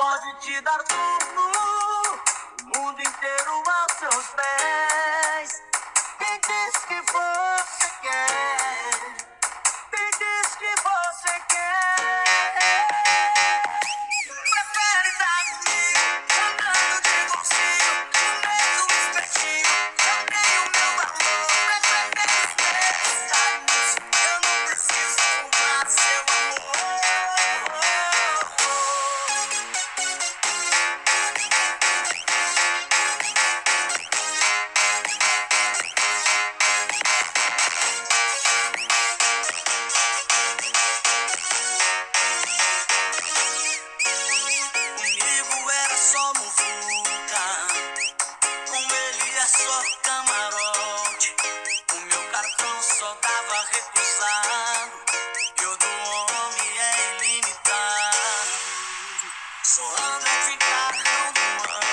pode te dar tudo, o mundo inteiro aos seus pés. Quem diz que você quer? Quem diz que você quer? Prefere estar comigo, andando de bolsinho, no meio do espetinho. Eu tenho meu amor, prefere os meus carinhos. Eu não preciso comprar seu amor. Comigo era só muvuca, com ele é só camarote. O meu cartão só dava recusado, e o do homem é ilimitado. Só anda de cartão do ano.